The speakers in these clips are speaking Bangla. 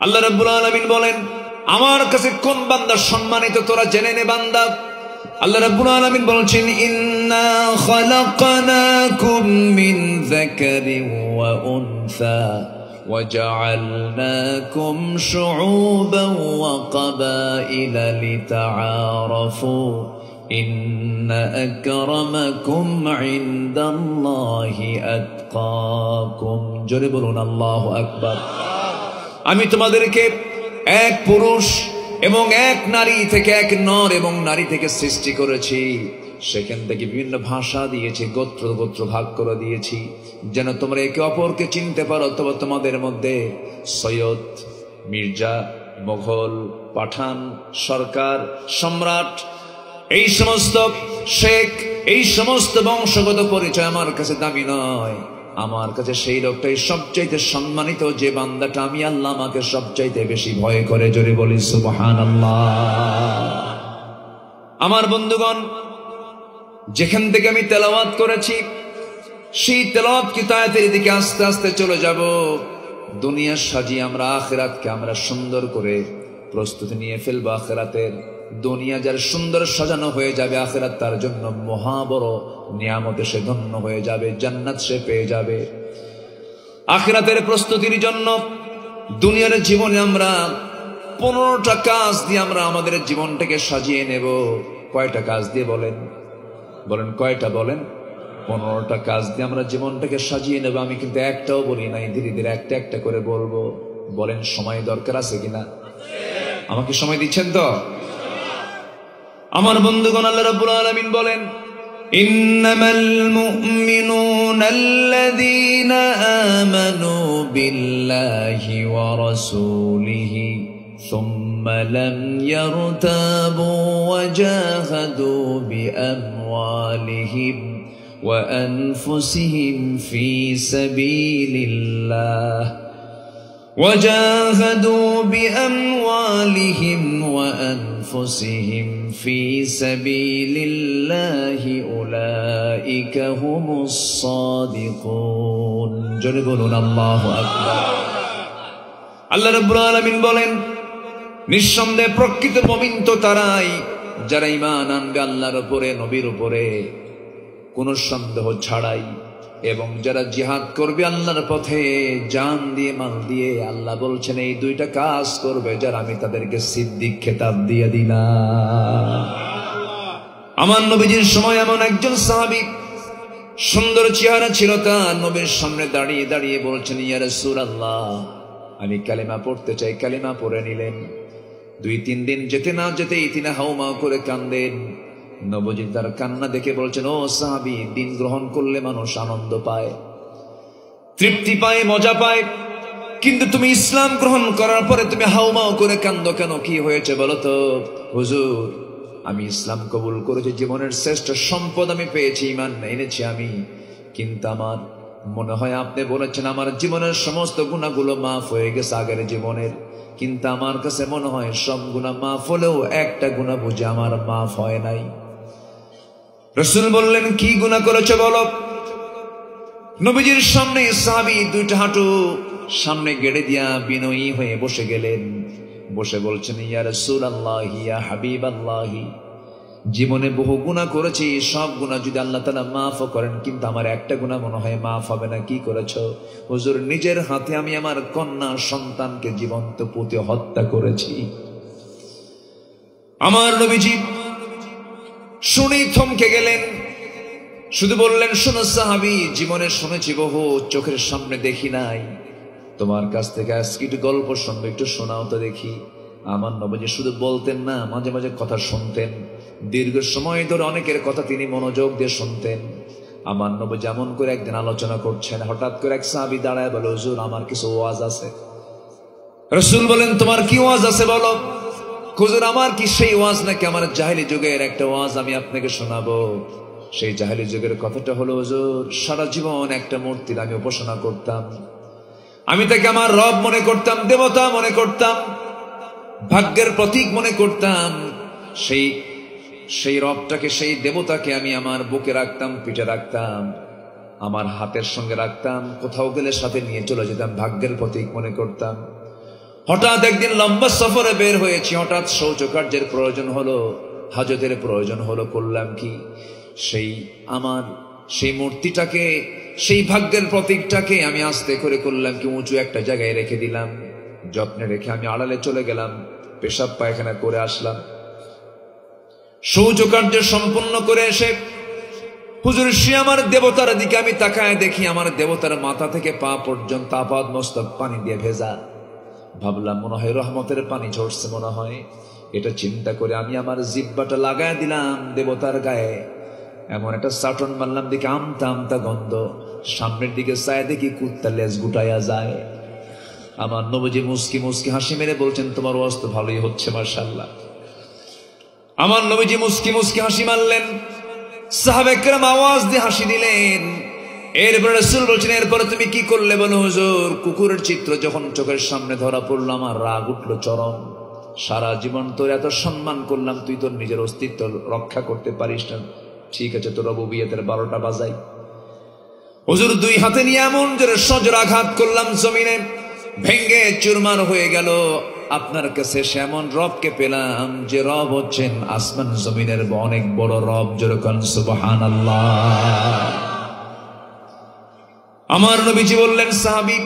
আল্লাহ রাব্বুল আলামিন বলেন, আমার কাছে কোন বান্দা সম্মানিত তোরা জেনে নে বান্দা। আল্লাহ রাব্বুল আলামিন বলছেন, ইন্না খালাকনাকুম মিন যাকারিন ওয়া উনসা وجعلناكم شعوبا وقبائل لتعارفوا إن أكرمكم عند الله أتقاكم জোরে বলুন আল্লাহু আকবার। আমি তোমাদেরকে এক পুরুষ এবং এক নারী থেকে, এক নর এবং নারী থেকে সৃষ্টি করেছি। সেখান থেকে বিভিন্ন ভাষা দিয়েছি, গোত্র গোত্র ভাগ করে দিয়েছি, যেন তোমরা একে অপরকে চিনতে পারো। অথবা তোমাদের মধ্যে সৈয়দ, মির্জা, মোগল, পাঠান, সরকার, সম্রাট, এই সমস্ত শেখ, এই সমস্ত বংশগত পরিচয় আমার কাছে দামি নয়। আমার কাছে সেই লোকটাই সবচাইতে সম্মানিত, যে বান্দাটা আমি আল্লাহ আমাকে সবচাইতে বেশি ভয় করে। জোরে বলি সুবহানাল্লাহ। আমার বন্ধুগণ, যেখান থেকে আমি তেলাওয়াত করেছি সেই তেলাওয়াত কিতায়াতের দিকে আস্তে আস্তে চলে যাব। দুনিয়া সাজিয়ে আমরা আখিরাতকে আমরা সুন্দর করে প্রস্তুতি নিয়ে ফেলবো। আখিরাতের দুনিয়া যার সুন্দর সাজানো হয়ে যাবে, আখিরাত তার জন্য মহা বড় নিয়ামতে সে ধন্য হয়ে যাবে, জান্নাত সে পেয়ে যাবে। আখিরাতের প্রস্তুতির জন্য দুনিয়ার জীবনে আমরা 15টা কাজ দিয়ে আমরা আমাদের জীবনটাকে সাজিয়ে নেব। কয়টা কাজ দিয়ে বলেন? বলেন কয়টা? বলেন 15টা কাজ দিয়ে আমরা জীবনটাকে সাজিয়ে নেব। আমি কিন্তু একটাও বলি নাই, ধীরে ধীরে একটা একটা করে বলবো। বলেন সময় দরকার আছে কিনা? আমাকে সময় দিচ্ছেন তো? আমার বন্ধুগণ, আল্লাহ রাব্বুল আলামিন বলেন, ইন্নামাল মুমিনুনা আল্লাযীনা আমানু বিল্লাহি ওয়া রাসূলিহি সুম্মা লাম ইয়ারতাবু ওয়া জাহাদু বিআমওয়ালিহিম ওয়া আনফুসিহিম ফি সাবিলিল্লাহ وجاهدوا بأموالهم وأنفسهم في سبيل الله أولئك هم الصادقون জোরে বলুন আল্লাহু আকবার। আল্লাহ রাব্বুল আলামিন বলেন, নিঃসন্দেহে প্রকৃত মুমিন তো তারাই যারা ঈমান আনবে আল্লাহর উপরে, নবীর উপরে, কোনো সন্দেহ ছাড়াই, এবং যারা জিহাদ করবে আল্লাহর পথে জান দিয়ে, মাল দিয়ে। আল্লাহ বলছেন এই দুইটা কাজ করবে যারা, আমি তাদেরকে সিদ্দিক খেতাব দিয়ে দিলাম। আমার নবীজির সময় এমন একজন সাহাবী, সুন্দর চেহারা ছিল তার, নবীর সামনে দাঁড়িয়ে দাঁড়িয়ে বলছেন, ইয়া রাসূলুল্লাহ আমি কালেমা পড়তে চাই। কালেমা পড়ে নিলেন। 2-3 দিন যেতে না যেতেই তিনি হাউমাউ করে কান্দেন। নবীজি তার কান্না দেখে বলছেন, ও সাহাবী, দিন গ্রহণ করলে মানুষ আনন্দ পায়, তৃপ্তি পায়, মজা পায়, কিন্তু তুমি ইসলাম গ্রহণ করার পরে তুমি হাউমাউ করে কান্দো কেন? কি হয়েছে বলো তো? হুজুর, আমি ইসলাম কবুল করেছি, জীবনের শ্রেষ্ঠ সম্পদ আমি পেয়েছি, ঈমান এনেছি আমি, কিন্তু আমার মনে হয় আপনি বলেছেন আমার জীবনের সমস্ত গুনাহগুলো মাফ হয়ে গেছে আগের জীবনের, কিন্তু আমার কাছে মনে হয় সব গুনাহ মাফ হলেও একটা গুনাহ বুঝে আমার মাফ হয় নাই। রাসূল বললেন, কি গুনাহ করেছে বলো? নবীজির সামনে সাহাবী 2টা হাঁটু সামনে গেড়ে দিয়া বিনয়ী হয়ে বসে গেলেন। বসে বলছেন, ইয়া রাসূলুল্লাহ, ইয়া হাবিবাল্লাহ, জীবনে বহু গুনাহ করেছি, সব গুনাহ যদি আল্লাহ তাআলা মাফও করেন, কিন্তু আমার একটা গুনাহ মনে হয় মাফ হবে না। কি করেছো? হুজুর, নিজের হাতে আমি আমার কন্যা সন্তানকে জীবন্ত পুঁতে হত্যা করেছি। আমার নবীজি শুনে থমকে গেলেন, শুধু বললেন, শোনো সাহাবী, জীবনে শুনেছি বহু, চোখের সামনে দেখি নাই, তোমার কাছ থেকে আজকে একটু গল্প শুনবো, একটু শোনাও তো দেখি। আমার নবীজি শুধু বলতেন না, মাঝে মাঝে কথা শুনতেন। দীর্ঘ সময় ধরে অনেকের কথা তিনি মনোযোগ দিয়ে শুনতেন। আমার নবী যেমন করে একদিন আলোচনা করছেন, হঠাৎ করে এক সাহাবী দাঁড়ায় বলে, হুজুর আমার কিছু ওয়াজ আছে। রাসূল বলেন, তোমার কি ওয়াজ আছে বলো? হুজুর, আমার কি সেই ওয়াজ নাকি আমার জাহেলি যুগের একটা ওয়াজ আমি আপনাকে শোনাবো। সেই জাহেলি যুগের কথাটা হলো, হুজুর সারা জীবন একটা মূর্তির আমি উপাসনা করতাম, আমি তাকে আমার রব মনে করতাম, দেবতা মনে করতাম, ভাগ্যের প্রতীক মনে করতাম। সেই রবটাকে, সেই দেবতাকে আমি আমার বুকে রাখতাম, পিঠে রাখতাম, আমার হাতের সঙ্গে রাখতাম, কোথাও গেলে সাথে নিয়ে চলে যেতাম, ভাগ্যের প্রতীক মনে করতাম। হঠাৎ একদিন লম্বা সফরে বের হয়েছি, হঠাৎ শৌচকার্যের প্রয়োজন হলো, হাজতের প্রয়োজন হলো। করলাম কি, সেই মূর্তিটাকে, সেই ভাগ্যের প্রতীকটাকে আমি আস্তে করে করলাম কি, উঁচু একটা জায়গায় রেখে দিলাম। যত্নে রেখে আমি আড়ালে চলে গেলাম, পেশাব পায়খানা করে আসলাম। শৌচকার্য সম্পন্ন করে এসে হুজুর সে আমার দেবতার দিকে আমি তাকায় দেখি আমার দেবতার মাথা থেকে পা পর্যন্ত আপাদ মস্তক পানি দিয়ে ভেজা। ভাবলাম মনে হয় রহমতের পানি ঝরছে মনে হয়। এটা চিন্তা করে আমি আমার জিহ্বাটা লাগায় দিলাম দেবতার গায়ে, এমন একটা চাটন মারলাম, দিকে আমতা আমতা গন্ধ। সামনের দিকে চায় দেখি কুত্তা লেজ গুটাইয়া যায়। আমার নবীজি মুস্কি মুস্কি হাসি মেরে বলছেন, তোমার ওয়াজ তো ভালোই হচ্ছে মাশাআল্লাহ। আমার নবীজি মুস্কি মুস্কি হাসি মারলেন, সাহাবায়ে কেরাম আওয়াজ দিয়ে হাসি দিলেন। এরপরে রাসূল বলছেন, এরপরে তুমি কি করলে বলো হুজুর? কুকুরের চিত্র যখন চোখের সামনে ধরা পড়লো আমার রাগ উঠলো চরম। সারা জীবন তোর এত সম্মান করলাম, তুই তোর নিজের অস্তিত্ব রক্ষা করতে পারিস না। ঠিক আছে, তোর রুবুবিয়তের 12টা বাজাই। হুজুর দুই হাতে নিয়ে এমন জোরে সজোর আঘাত করলাম, জমিনে ভেঙ্গে চুরমার হয়ে গেল। আপনার কাছে এমন রবকে পেলাম যে রব হচ্ছেন আসমান জমিনের অনেক বড় রব। যেরকম সুবহানাল্লাহ। আমার নবীজি বললেন, সাহাবী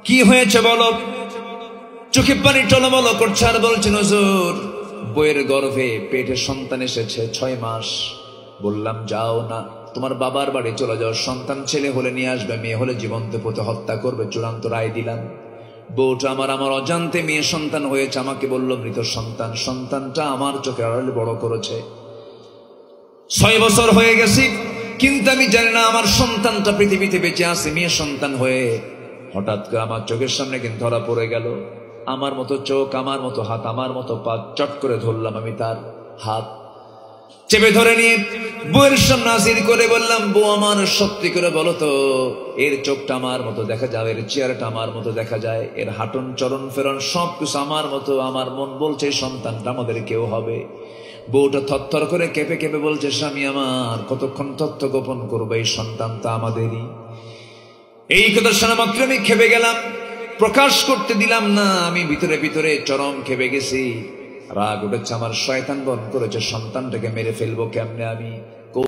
কি হয়েছে বলো? চোখে পানি টলমল করছে আর বলছেন, হুজুর বইয়ের গর্ভে পেটে সন্তান এসেছে 6 মাস। বললাম যাও না, তোমার বাবার বাড়ি চলে যাও, সন্তান ছেলে হলে নিয়ে আসবে, মেয়ে হলে জীবন্ত পুঁতে হত্যা করবে। চূড়ান্ত রায় দিলাম। বউটা আমার অজান্তে মেয়ে সন্তান হয়েছে, আমাকে বলল মৃত সন্তান। সন্তানটা আমার চোখে আড়ালে বড় করেছে। 6 বছর হয়ে গেছে, কিন্তু আমি জানি না আমার সন্তানটা পৃথিবীতে বেঁচে আছে মেয়ে সন্তান হয়ে। হঠাৎ করে আমার চোখের সামনে কিন্তু ধরা পড়ে গেল। আমার মতো চোখ, আমার মতো হাত, আমার মতো পা। চট করে ধরলাম আমি তার হাত, চেপে ধরে নিয়ে বউয়ের সামনে হাজির করে বললাম, বউ আমার সত্যি করে বলো তো, এর চোখটা আমার মতো দেখা যায়, এর চেহারাটা আমার মতো দেখা যায়, এর হাঁটন চরণ ফেরন সবকিছু আমার মতো। আমার মন বলছে সন্তানটা আমাদের কেউ হবে। বউটা থরথর করে কেঁপে কেঁপে বলছে, স্বামী আমার কতক্ষণ তথ্য গোপন করবো, এই সন্তানটা আমাদেরই। এই কথা শোনা মাত্র আমি খেপে গেলাম, প্রকাশ করতে দিলাম না। আমি ভিতরে ভিতরে চরম খেপে গেছি, রাগ উঠেছে আমার। শয়তান বন করেছে, সন্তানটাকে মেরে ফেলবো কেমনে আমি।